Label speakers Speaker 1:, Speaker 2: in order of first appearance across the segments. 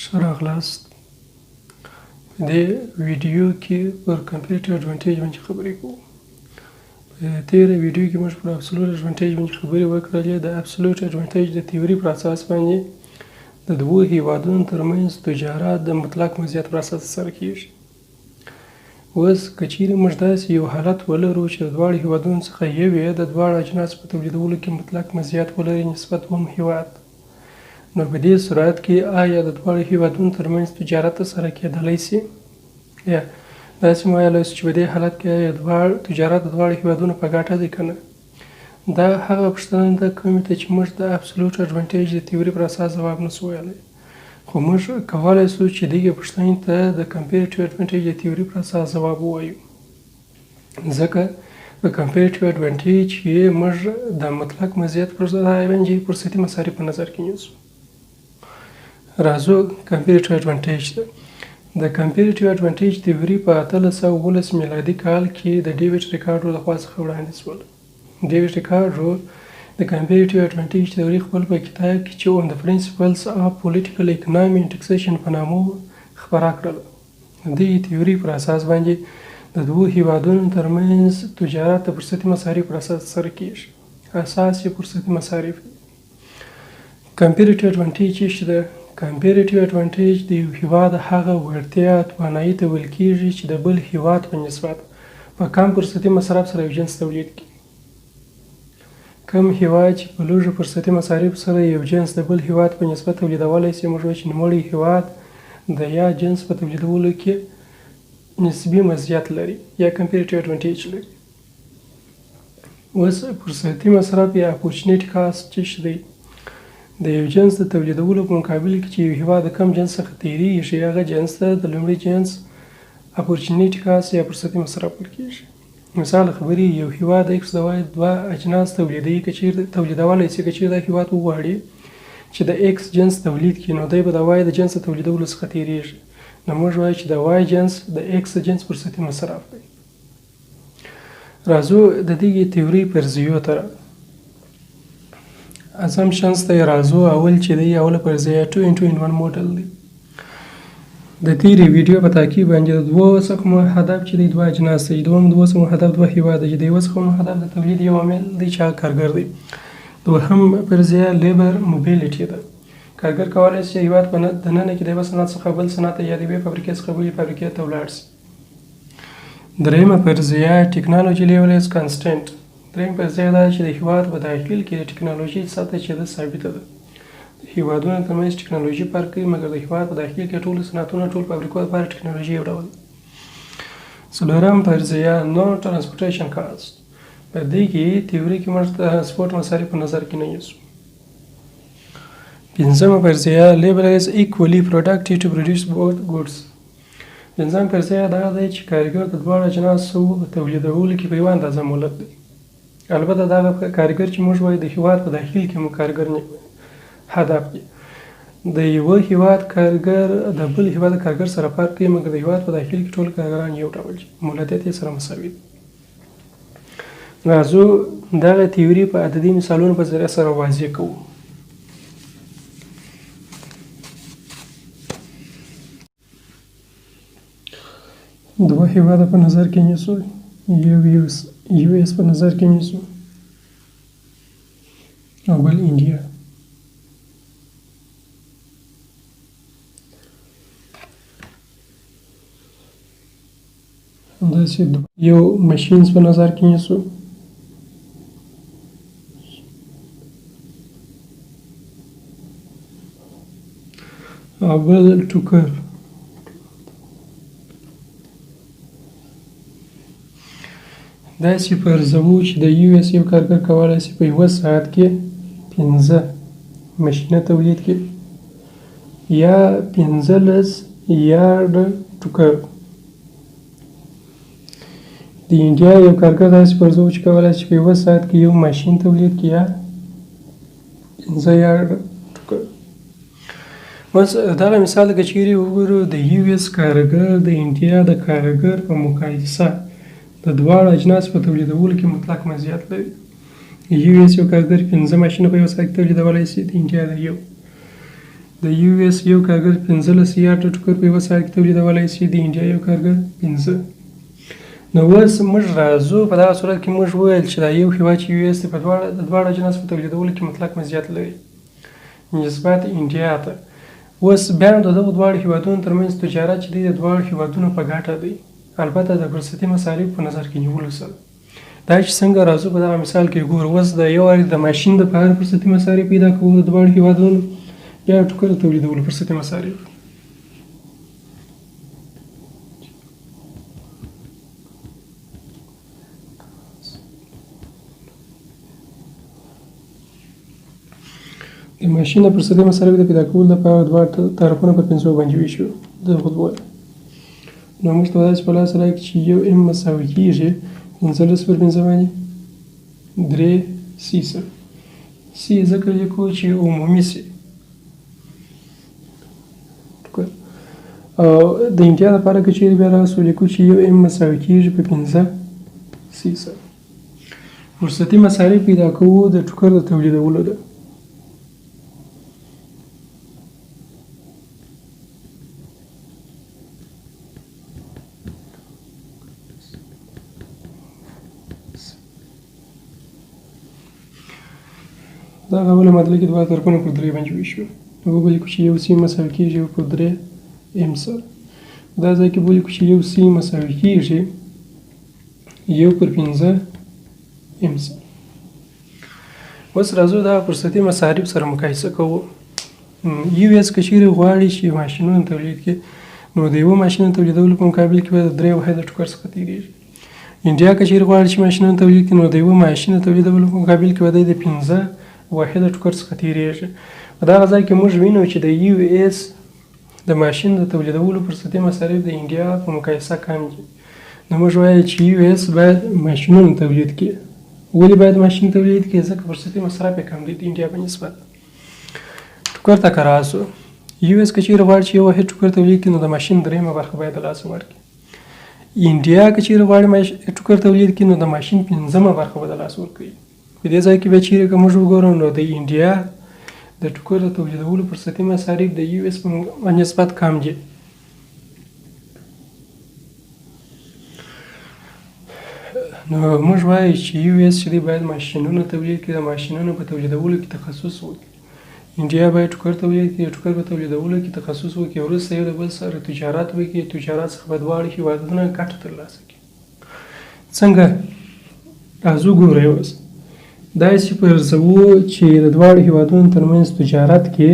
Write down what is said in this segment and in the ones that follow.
Speaker 1: ښه راغلاست. په دې ویډیو کې پر کمپیریټیو اډوانټیج باندې خبرې کوو. په تېره ویډیو کې موږ پر ابسولوټ اډوانټیج باندې خبرې وکړلې. د ابسولوټ اډوانټیج د تیوري پر اساس باندې د دوو هیوادونو ترمنځ تجارت د مطلق مزیت پر اساس سره کیږي. اوس که چیرې موږ داسې یو حالت ولرو چې د دواړو هیوادونو څخه یو یې د دواړو اجناسو په تولیدولو کې مطلق مزیت ولري نسبت دوم هیواد، نو په دې صورت کې آیا د دواړو هیوادونو ترمنځ تجارت ترسره کېدلی شي؟ یا داسې مو ویلی شو چې په دې حالت کې تجارت د دواړو هیوادونو په ګټه دی که نه؟ دا هغه پوښتنه ده کومې ته چې موږ د ابسولوټ اډوانټیج د تیوري پر اساس ځواب نشو ویلی، خو موږ کولی شو چې دغې پوښتنې ته د کمپیریټیو اډوانټیج د تیوري پر اساس ځواب ووایو. ځکه په کمپیریټیو اډوانټیج کې موږ د مطلق مزیت پر ځای باندې فرصتي مصارف په نظر کې نیسو. راځو کمپیریټیو اډوانټیج ته. د کمپیریټیو اډوانټیج تیوري په 1819 میلادي کال کې د ډیویډ ریکارډو لخوا څخه وړاندې شول. ډیویډ ریکارډو د کمپیریټیو اډوانټیج تیوري خپل په کتاب کې چې اون د پرنسپلز اف پولیټیکل اکنامي اینډ ټکسیشن په نامه خپره کړله. د دې تیوري پر اساس باندې د دوو هیوادونو ترمنځ تجارت د فرصتي مصارف پر اساس سره کیږي. اساس یې فرصتي مصارف دي. کمپیریټیو اډوانټیج څه ده؟ کمپیریټیو اډوانټیج د یو هیواد هغه وړتیا توانایي ته ویل کیږي چې د بل هیواد په نسبت په کم فرصتي مصرف سره یو جنس تولید کړي. کوم هیواد چې په لږو فرصتي مصارف سره یو جنس د بل هیواد په نسبت تولیدولی شي، موږ وایو چې نوموړی هیواد د یا جنس په تولیدولو کې نسبي مزیت لري یا کمپیریټیو اډوانټیج لري. اوس فرصتي مصرف یا اپورچونیټي کاسټ څه دی؟ د یو جنس د تولیدولو په مقابل کې چې یو هیواد د کم جنس څخه تیریږي هغه جنس ته د لومړي جنس اپورچونیټي کاسټ یا فرصتي مصرف ویل کېږي. مثال خبرې یو هیواد ایکس دوه اجناس تولیدوي، که چیرې تولیدولی شي، که چیرې دا هیواد وغواړي چې د ایکس جنس تولید کړي، نو دی به د وای د جنس د تولیدولو څخه تیریږي. نو موږ وایو چې د وای جنس د ایکس جنس فرصتي مصرف دی. راځو د دغې تیوري فرضیو ته assumptions ته راځو. اول چې دی اوله فرضیه 2:1 موډل دی. د تیرې ویډیو په تعقیب باندې د دوو څخه مو هدف چې دی دوه اجناس دي، دوم دوه څخه مو هدف دوه هیواد دي، د یوه څخه مو هدف د تولید یو عامل دی چې هغه کارګر دی. دوهم فرضیه لیبر موبیلیټي ده. کارګر کولی شي هیواد په دننه کې د یوه صنعت څخه بل صنعت ته یا د یوې فابریکې څخه بلې فابریکې ته ولاړ شي. درېیمه فرضیه ټکنالوژي لیول از کانسټنټ. درېیم فرضیه دا چې د هیواد په داخل کې د ټکنالوژي سطح چې ده ثابته ده. هیوادونو ترمنځ ټکنالوژي فرق کوي، مګر د هیواد په داخل کې ټول صنعتونه ټول فابریکو لپاره ټکنالوژي یو ډول. څلورم فرضیه نو ټرانسپورټیشن کاسټ. په دې کې تیوري کې موږ ترانسپورټ مصارف په نظر کې نه نیسو. پنځمه فرضیه لیبر از ایکولی پروډکټیو ټو پروډیوس بوث ګوډز. پنځم فرضیه دا دی چې کارګر د دواړو اجناسو په تولیدولو کې په یوه اندازه مولد دی. البته دغه کارګر چې موږ وایو د هیواد په داخل کې مو کارګر هدف دی. د یوه هیواد کارګر د بل هیواد کارګر سره فرق کوي، مګر د هیواد په داخل کې ټول کارګران یو ډول دي، مولدیت یې سره مساوي دی. راځو دغه تیوري په عددي مثالونو په ذریعه سره واضح کوو. دوه هیواده په نظر کې نیسو، یو ایس په نظر کې نیسو او بل انډیا. همداسې یو ماشینز په نظر کې نیسو او بل ټوکر. داسې فرضوو چې د یو ایس یو کارګر کولی شي په یوه ساعت کې 15 ماشینه تولید کړي یا 15 یارډ ټوکر. د انډیا یو کارګر داسې فرضوو چې کولی شي په یوه ساعت کې یو ماشین تولید کړي یا 15 یارډ ټوکر. اوس دغه مثال که چیرې وګورو د یو ایس کارګر د انډیا د کارګر په مقایسه د دواړو اجناس په تولیدولو کې مطلق مزیت لري. یو ایس یو کارګر 15 ماشینه په یوه ساعت کې تولیدولی شي، د انډیا د یو. د یو اس یو کارګر 15 یارډ ټوکر په یوه ساعت کې تولیدولی شي، د انډیا یو کارګر 5. نو اوس موږ راځو په دغه صورت کې موږ وویل چې دا یو هېواد چې یو اس دی په دواړه اجناس په تولیدولو کې مطلق مزیت لري نسبت انډیا ته. اوس بیا نو د دغو دواړو هېوادونو ترمنځ تجارت چې دی د دواړو هېوادونو په ګټه دی، البته د فرصتي مصارف په نظر کې نیولو سره. دا چې څنګه راځو په دغه مثال کې ګورو. اوس د یو وارې د ماشین دپاره فرصتي مصارف پیدا کوو د دواړو هېوادونو، بیا ټوکر تولیدولو فرصتي مصارف. د ماشین د فرصتي مصارفو د پیدا کولو لپاره دواړه طرفونه پر 500 باندې ویشو. دغه وویل نو موږ ته داسې په لاس راکړي چې یو ام مساوي کېږي 15 پر 5 باندې 3 سی سره. سی ځکه لیکو چې عمومي سي. او د انډیا لپاره که چیرې بیا راسو لیکو چې یو ام مساوي کېږي په 15 سی سره. فرصتي مصارف پیدا کوو د ټوکر د تولیدولو ده. دا اوله معادله کې دواړه طرفونه پر 3 باندې ویشو. نو ولیکو چې یو سی مساوي کېږي یو پر 3 ام سره. دا ځای کې ولیکو چې یو سی مساوي کېږي یو پر 15 ام سره. اوس راځو دا فرصتي مصارف سره مقایسه کوو. یو اس که چیرې غواړي چې ماشینونه تولید کړي نو د یوه ماشین تولیدولو په مقابل کې به د 3 واحده ټوکر څخه تېرېږي. انډیا که چیرې غواړي چې ماشینونه تولید کړي نو د یوه ماشین تولیدولو په مقابل کې به د 15 واحده ټوکر څخه تېرېږي. په دغه ځای کې موږ وینو چې د یو اس د ماشین د تولیدولو فرصتي مصارف د انډیا په مقایسه کم دي. نو موږ وایو چې یو اس باید ماشینونه تولید کړي. ولې باید ماشین تولید کړي؟ ځکه فرصتي مصرف یې کم دی د انډیا په نسبت. ټوکر ته که راسو، یو اس که چیرې غواړي چې یو واحد ټوکر تولید کړي نو د ماشین 3مه برخه باید د لاسه ورکړي. انډیا که چیرې غواړي ټوکر تولید کړي نو د ماشین 5مه برخه به د لاسه ورکوي. په دې ځای کې بیا چیرې که موږ وګورو نو د انډیا د ټوکر د تولیدولو فرصتي مصارف د یو اس په نسبت کم دي. نو موږ وایو چې یو اس چې دی باید ماشینونه تولید کړي، د ماشینونو په تولیدولو کې تخصص وکړي. انډیا باید ټوکر تولید کړي، ټوکر په تولیدولو کې تخصص وکړي، وروسته یو د بل سره تجارت وکړي، تجارت څخه به دواړه هېوادونه ګټه ترلاسه کړي. څنګه؟ راځو ګورئ اوس داسې فرضوو چې د دواړو هېوادونو ترمنځ تجارت کې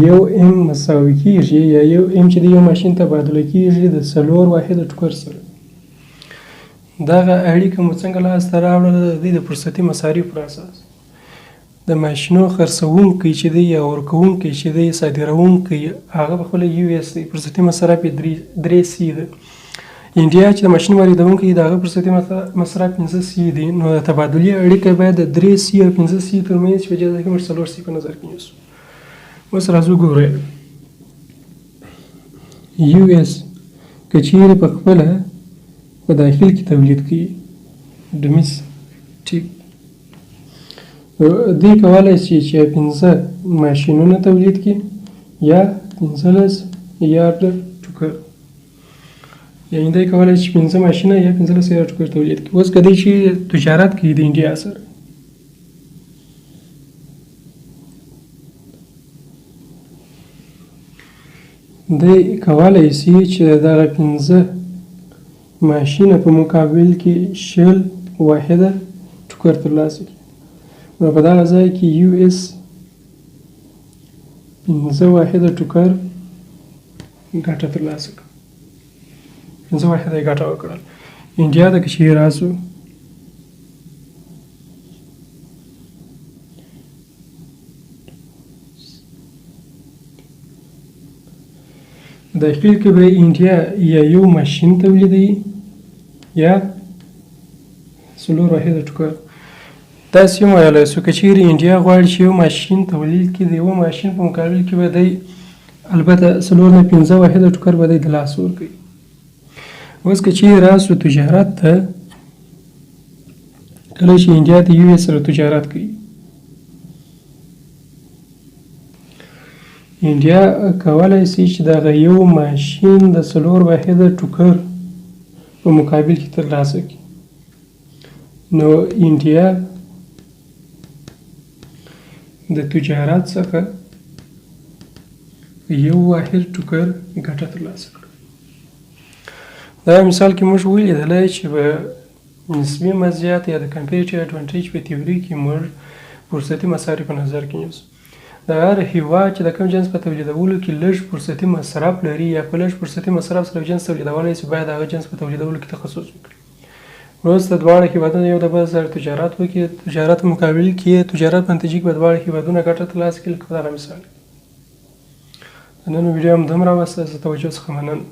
Speaker 1: یو ام مساوي کېږي یا یو ام چې د یو ماشین تبادله کېږي د 4 واحده ټوکر سره. دغه اړیکه مو څنګه لاسته راوړله؟ د دې د فرصتي مصارفو پر اساس. د ماشینو خرڅوونکی چې دی یا ورکوونکی چې دی صادروونکی هغه پخپله یو اس دی، فرصتي مصرف یې 3 سی ده. انډیا چې د ماشین واردوونکی د هغه فرصتي مصرف 5 سی دی. نو د تبادلې اړیکه باید د 3 سی او 5 سی ترمنځ په جزا کې موږ 4 سی په نظر کې نیسو. اوس راځو ګورئ یو اس که چیرې پخپله په داخل کې تولید کوي ډومیسټیک، دوی کولی شي چې 15 ماشینونه تولید کړي یا 15 یارډ ټوکر، یعنې دی کولی شي 15 ماشینه یا 15 یارډ ټوکر تولید کړي. اوس که دی چې تجارت کوي د انډیا سره، دی کولی شي چې دغه 15 ماشینه په مقابل کې 20 واحده ټوکر ترلاسه کړي. نو په دغه ځای کې یو اس 15 واحده ټوکر ګټه ترلاسه کړه، 15 واحده یې ګټه وکړل. انډیا ته که چیرې راسو داخل کې به انډیا یا یو ماشین تولیدوي یا 4 واحده ټوکر. تاسې هم ویلی شو که چیرې انډیا غواړي چې یو ماشین تولید کړي، د یوه ماشین په مقابل کې به دی البته 4 نه 15 واحده ټوکر به دی د لاس ورکوي. اوس که چیرې راسو تجارت ته، کله چې انډیا د یو اس سره تجارت کوي انډیا کولی شي چې دغه یو ماشین د 4 واحده ټوکر په مقابل کې ترلاسه کړي. نو انډیا د تجارت څخه یو واحد ټوکر ګټه ترلاسه کړه. دا مثال کې موږ ولیدلی چې په نسبي مزیت یا د کمپیریټیو اډوانټیج په تیوري کې موږ فرصتي مصارف په نظر کې نیسو. د هر هیواد چې د کوم جنس په تولیدولو کې لږ فرصتي مصرف لري یا په لږ فرصتي مصرف سره جنس تولیدولی شي باید هغه جنس په تولیدولو کې تخصص وکړي. وروسته دواړه هیوادونه یو د بل سره تجارت وکړي، تجارت مقابل کې تجارت په نتیجه کې به دواړه هیوادونه ګټه ترلاسه کړي. لکه په دغه مثال نن ویډیو همدومره وه. ستاسو د توجه څخه مننه.